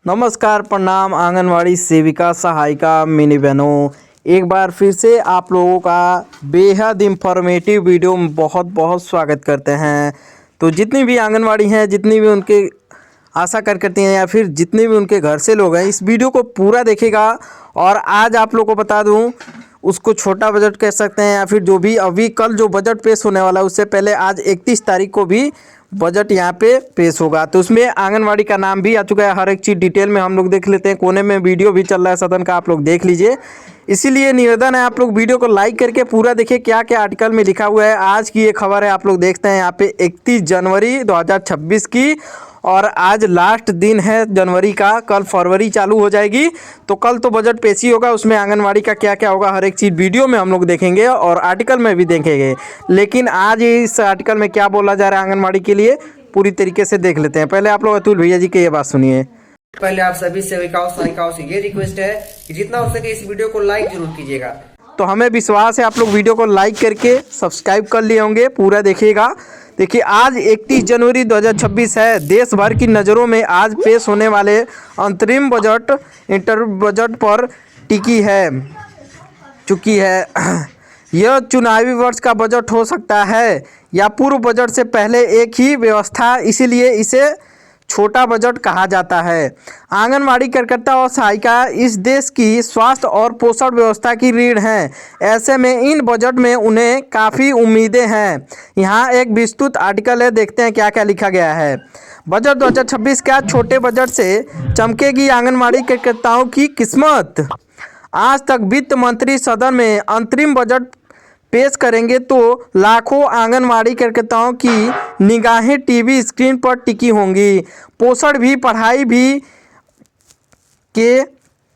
नमस्कार, प्रणाम आंगनवाड़ी सेविका सहायिका मिनी बहनों। एक बार फिर से आप लोगों का बेहद इंफॉर्मेटिव वीडियो में बहुत बहुत स्वागत करते हैं। तो जितनी भी आंगनवाड़ी हैं, जितनी भी उनके आशा कार्यकर्ती हैं या फिर जितने भी उनके घर से लोग हैं, इस वीडियो को पूरा देखेगा। और आज आप लोगों को बता दूं, उसको छोटा बजट कह सकते हैं या फिर जो भी अभी कल जो बजट पेश होने वाला है उससे पहले आज 31 तारीख को भी बजट यहाँ पे पेश होगा। तो उसमें आंगनवाड़ी का नाम भी आ चुका है। हर एक चीज़ डिटेल में हम लोग देख लेते हैं। कोने में वीडियो भी चल रहा है सदन का, आप लोग देख लीजिए। इसीलिए निवेदन है आप लोग वीडियो को लाइक करके पूरा देखिए क्या क्या आर्टिकल में लिखा हुआ है। आज की ये खबर है, आप लोग देखते हैं यहाँ पे 31 जनवरी 2026 की, और आज लास्ट दिन है जनवरी का। कल फरवरी चालू हो जाएगी, तो कल तो बजट पेश ही होगा। उसमें आंगनवाड़ी का क्या क्या होगा हर एक चीज़ वीडियो में हम लोग देखेंगे और आर्टिकल में भी देखेंगे। लेकिन आज इस आर्टिकल में क्या बोला जा रहा है आंगनवाड़ी के लिए पूरी तरीके से देख लेते हैं। पहले आप लोग अतुल भैया जी की ये बात सुनिए। पहले आप सभी सेविकाओं सहायिकाओं से ये रिक्वेस्ट है कि जितना हो सके इस वीडियो को लाइक जरूर कीजिएगा। तो हमें विश्वास है आप लोग वीडियो को लाइक करके सब्सक्राइब कर लिए होंगे, पूरा देखिएगा। देखिए, आज 31 जनवरी 2026 है। देश भर की नज़रों में आज पेश होने वाले अंतरिम बजट इंटर बजट पर टिकी है चुकी है। यह चुनावी वर्ष का बजट हो सकता है या पूर्व बजट से पहले एक ही व्यवस्था, इसीलिए इसे छोटा बजट कहा जाता है। आंगनवाड़ी कार्यकर्ता और सहायिका इस देश की स्वास्थ्य और पोषण व्यवस्था की रीढ़ हैं। ऐसे में इन बजट में उन्हें काफ़ी उम्मीदें हैं। यहाँ एक विस्तृत आर्टिकल है, देखते हैं क्या क्या लिखा गया है। बजट 2026 का छोटे बजट से चमकेगी आंगनवाड़ी कार्यकर्ताओं की किस्मत। आज तक वित्त मंत्री सदन में अंतरिम बजट पेश करेंगे तो लाखों आंगनवाड़ी कार्यकर्ताओं की निगाहें टीवी स्क्रीन पर टिकी होंगी। पोषण भी, पढ़ाई भी के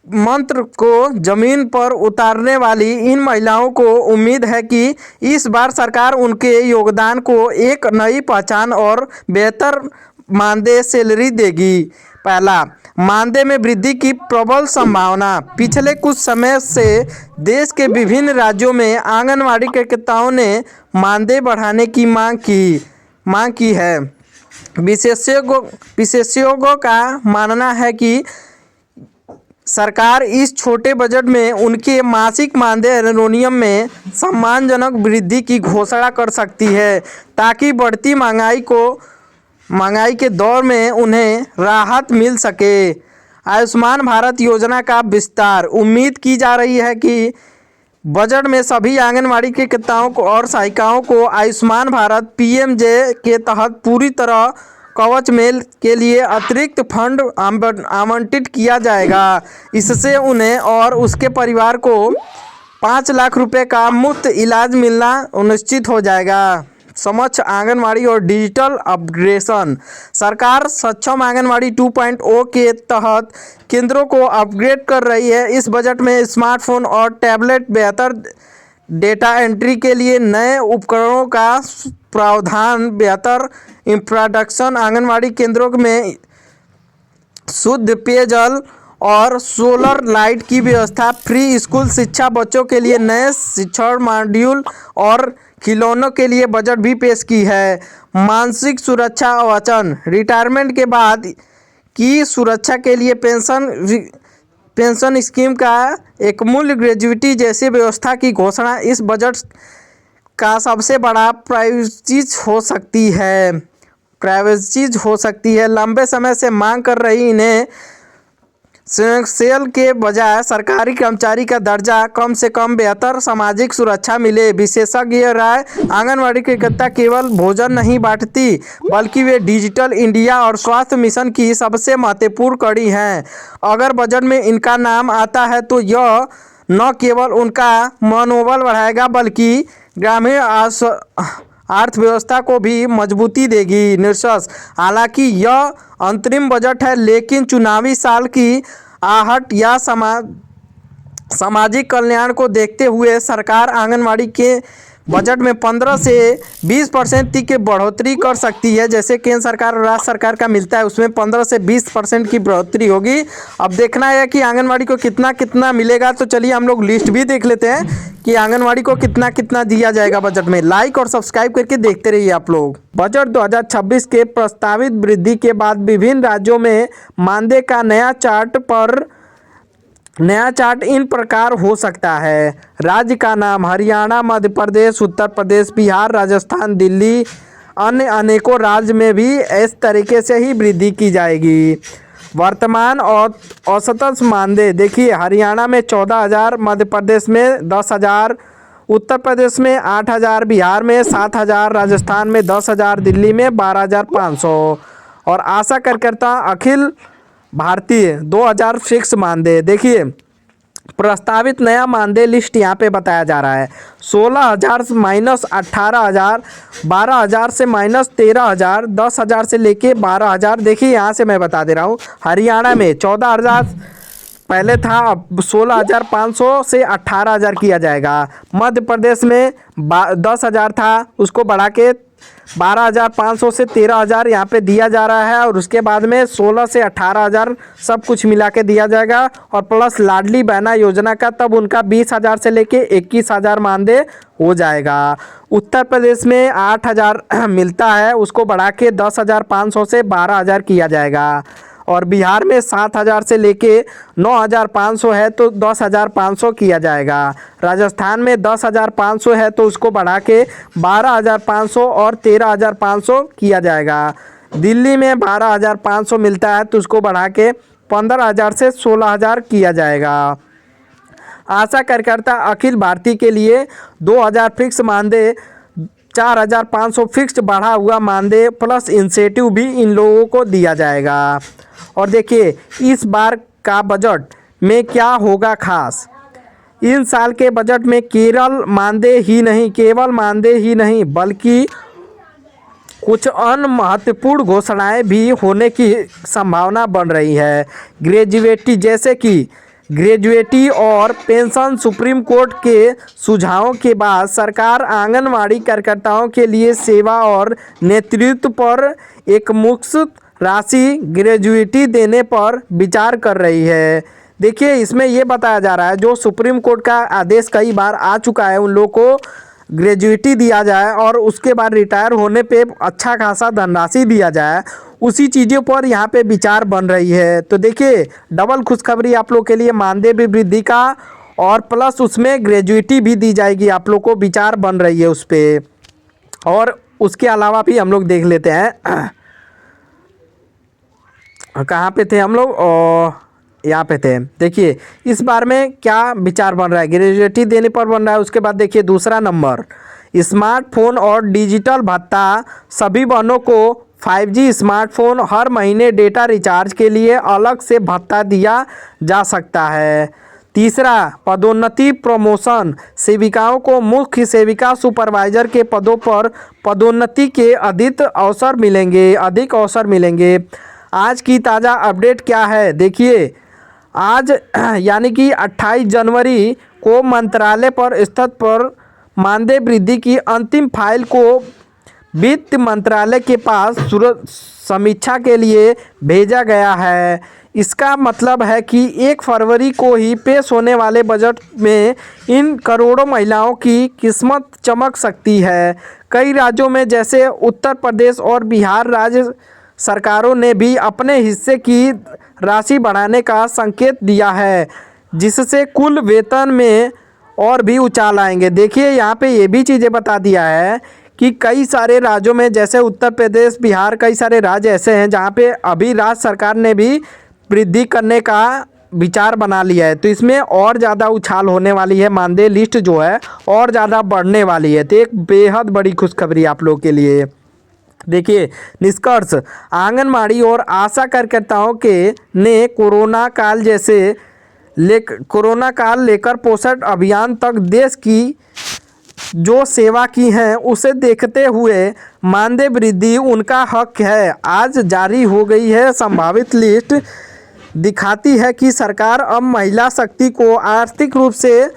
मंत्र को जमीन पर उतारने वाली इन महिलाओं को उम्मीद है कि इस बार सरकार उनके योगदान को एक नई पहचान और बेहतर मानदेय सैलरी देगी। पहला, मानदेय में वृद्धि की प्रबल संभावना। पिछले कुछ समय से देश के विभिन्न राज्यों में आंगनवाड़ी कार्यकर्ताओं ने मानदेय बढ़ाने की मांग की है। विशेषज्ञों का मानना है कि सरकार इस छोटे बजट में उनके मासिक मानदेय एरोनियम में सम्मानजनक वृद्धि की घोषणा कर सकती है, ताकि बढ़ती महंगाई के दौर में उन्हें राहत मिल सके। आयुष्मान भारत योजना का विस्तार। उम्मीद की जा रही है कि बजट में सभी आंगनवाड़ी कार्यकर्ताओं को और सहायिकाओं को आयुष्मान भारत पीएमजे के तहत पूरी तरह कवच मेल के लिए अतिरिक्त फंड आवंटित किया जाएगा। इससे उन्हें और उसके परिवार को 5 लाख रुपए का मुफ्त इलाज मिलना सुनिश्चित हो जाएगा। समक्ष आंगनवाड़ी और डिजिटल अपग्रेडेशन। सरकार सक्षम आंगनवाड़ी 2.0 के तहत केंद्रों को अपग्रेड कर रही है। इस बजट में स्मार्टफोन और टैबलेट, बेहतर डेटा एंट्री के लिए नए उपकरणों का प्रावधान, बेहतर इंफ्रास्ट्रक्चर, आंगनवाड़ी केंद्रों में शुद्ध पेयजल और सोलर लाइट की व्यवस्था, फ्री स्कूल शिक्षा, बच्चों के लिए नए शिक्षण मॉड्यूल और खिलौनों के लिए बजट भी पेश की है। मानसिक सुरक्षा वचन। रिटायरमेंट के बाद की सुरक्षा के लिए पेंशन स्कीम का एक मूल्य ग्रेजुइटी जैसी व्यवस्था की घोषणा इस बजट का सबसे बड़ा प्राइवेटाइज हो सकती है। लंबे समय से मांग कर रही इन्हें सेल के बजाय सरकारी कर्मचारी का दर्जा, कम से कम बेहतर सामाजिक सुरक्षा मिले। विशेषज्ञ राय। आंगनवाड़ी कार्यकर्ता केवल भोजन नहीं बांटती, बल्कि वे डिजिटल इंडिया और स्वास्थ्य मिशन की सबसे महत्वपूर्ण कड़ी हैं। अगर बजट में इनका नाम आता है तो यह न केवल उनका मनोबल बढ़ाएगा बल्कि ग्रामीण अर्थव्यवस्था को भी मजबूती देगी। निष्कर्ष। हालांकि यह अंतरिम बजट है, लेकिन चुनावी साल की आहट या सामाजिक कल्याण को देखते हुए सरकार आंगनवाड़ी के बजट में 15 से 20% तक की बढ़ोतरी कर सकती है। जैसे केंद्र सरकार और राज्य सरकार का मिलता है उसमें 15 से 20% की बढ़ोतरी होगी। अब देखना है कि आंगनवाड़ी को कितना कितना मिलेगा। तो चलिए हम लोग लिस्ट भी देख लेते हैं कि आंगनवाड़ी को कितना कितना दिया जाएगा बजट में। लाइक और सब्सक्राइब करके देखते रहिए आप लोग। बजट 2026 के प्रस्तावित वृद्धि के बाद विभिन्न राज्यों में मानदेय का नया चार्ट इन प्रकार हो सकता है। राज्य का नाम हरियाणा, मध्य प्रदेश, उत्तर प्रदेश, बिहार, राजस्थान, दिल्ली, अन्य अनेकों राज्य में भी इस तरीके से ही वृद्धि की जाएगी। वर्तमान और औसतन मानदेय देखिए, हरियाणा में 14,000, मध्य प्रदेश में 10,000, उत्तर प्रदेश में 8,000, बिहार में 7,000, राजस्थान में 10,000, दिल्ली में 12,500 और आशा कार्यकर्ता अखिल भारतीय 2,000 फिक्स मानदेय। देखिए प्रस्तावित नया मानदेय लिस्ट यहाँ पे बताया जा रहा है। 16,000 से माइनस 18,000, 12,000 से माइनस 13,000, 10,000 से लेके 12,000। देखिए यहाँ से मैं बता दे रहा हूँ, हरियाणा में 14,000 पहले था, अब 16,500 से 18,000 किया जाएगा। मध्य प्रदेश में 10,000 था, उसको बढ़ा के 12,500 से 13,000 यहाँ पे दिया जा रहा है और उसके बाद में 16 से 18,000 सब कुछ मिला के दिया जाएगा और प्लस लाडली बहना योजना का तब उनका 20,000 से लेके 21,000 मानदेय हो जाएगा। उत्तर प्रदेश में 8,000 मिलता है, उसको बढ़ा के 10,500 से 12,000 किया जाएगा और बिहार में 7,000 से लेके 9,500 है तो 10,500 किया जाएगा। राजस्थान में 10,500 है तो उसको बढ़ा के 12,500 और 13,500 किया जाएगा। दिल्ली में 12,500 मिलता है तो उसको बढ़ा के 15,000 से 16,000 किया जाएगा। आशा कार्यकर्ता अखिल भारतीय के लिए 2,000 फिक्स मानदेय, 4,500 फिक्स बढ़ा हुआ मानदेय प्लस इंसेंटिव भी इन लोगों को दिया जाएगा। और देखिए इस बार का बजट में क्या होगा खास। इन साल के बजट में केवल मानदेय ही नहीं बल्कि कुछ अन्य महत्वपूर्ण घोषणाएं भी होने की संभावना बन रही है। ग्रेजुएटी जैसे कि ग्रेजुएटी और पेंशन सुप्रीम कोर्ट के सुझावों के बाद सरकार आंगनवाड़ी कार्यकर्ताओं के लिए सेवा और नेतृत्व पर एक मुश्त राशि ग्रेजुएटी देने पर विचार कर रही है। देखिए इसमें ये बताया जा रहा है जो सुप्रीम कोर्ट का आदेश कई बार आ चुका है, उन लोगों को ग्रेजुएटी दिया जाए और उसके बाद रिटायर होने पे अच्छा खासा धनराशि दिया जाए, उसी चीज़ों पर यहाँ पे विचार बन रही है। तो देखिए डबल खुशखबरी आप लोग के लिए, मानदेय भी वृद्धि का और प्लस उसमें ग्रेजुएटी भी दी जाएगी, आप लोग को विचार बन रही है उस पर। और उसके अलावा भी हम लोग देख लेते हैं कहाँ पे थे हम लोग, यहाँ पे थे। देखिए इस बार में क्या विचार बन रहा है, ग्रेजुएटी देने पर बन रहा है। उसके बाद देखिए दूसरा नंबर, स्मार्टफोन और डिजिटल भत्ता, सभी बहनों को 5G स्मार्टफोन, हर महीने डेटा रिचार्ज के लिए अलग से भत्ता दिया जा सकता है। तीसरा पदोन्नति प्रमोशन, सेविकाओं को मुख्य सेविका सुपरवाइजर के पदों पर पदोन्नति के अधिक अवसर मिलेंगे। आज की ताज़ा अपडेट क्या है, देखिए आज यानी कि 28 जनवरी को मंत्रालय पर स्तर पर मानदेय वृद्धि की अंतिम फाइल को वित्त मंत्रालय के पास समीक्षा के लिए भेजा गया है। इसका मतलब है कि 1 फरवरी को ही पेश होने वाले बजट में इन करोड़ों महिलाओं की किस्मत चमक सकती है। कई राज्यों में जैसे उत्तर प्रदेश और बिहार राज्य सरकारों ने भी अपने हिस्से की राशि बढ़ाने का संकेत दिया है, जिससे कुल वेतन में और भी उछाल आएंगे। देखिए यहाँ पे ये भी चीज़ें बता दिया है कि कई सारे राज्यों में जैसे उत्तर प्रदेश, बिहार, कई सारे राज्य ऐसे हैं जहाँ पे अभी राज्य सरकार ने भी वृद्धि करने का विचार बना लिया है। तो इसमें और ज़्यादा उछाल होने वाली है, मानदेय लिस्ट जो है और ज़्यादा बढ़ने वाली है। तो एक बेहद बड़ी खुशखबरी आप लोग के लिए। देखिए निष्कर्ष, आंगनबाड़ी और आशा कार्यकर्ताओं के ने कोरोना काल लेकर पोषण अभियान तक देश की जो सेवा की हैं उसे देखते हुए मानदेय वृद्धि उनका हक है। आज जारी हो गई है संभावित लिस्ट, दिखाती है कि सरकार अब महिला शक्ति को आर्थिक रूप से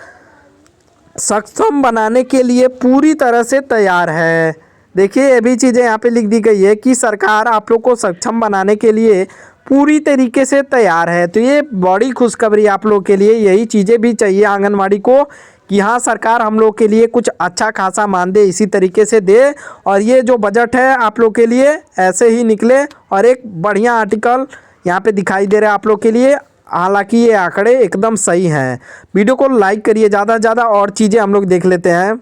सक्षम बनाने के लिए पूरी तरह से तैयार है। देखिए ये भी चीज़ें यहाँ पे लिख दी गई है कि सरकार आप लोग को सक्षम बनाने के लिए पूरी तरीके से तैयार है। तो ये बड़ी खुशखबरी आप लोग के लिए, यही चीज़ें भी चाहिए आंगनवाड़ी को कि हाँ सरकार हम लोग के लिए कुछ अच्छा खासा मानदेय इसी तरीके से दे। और ये जो बजट है आप लोग के लिए ऐसे ही निकले और एक बढ़िया आर्टिकल यहाँ पे दिखाई दे रहा है आप लोग के लिए। हालांकि ये आंकड़े एकदम सही हैं। वीडियो को लाइक करिए ज़्यादा से ज़्यादा और चीज़ें हम लोग देख लेते हैं।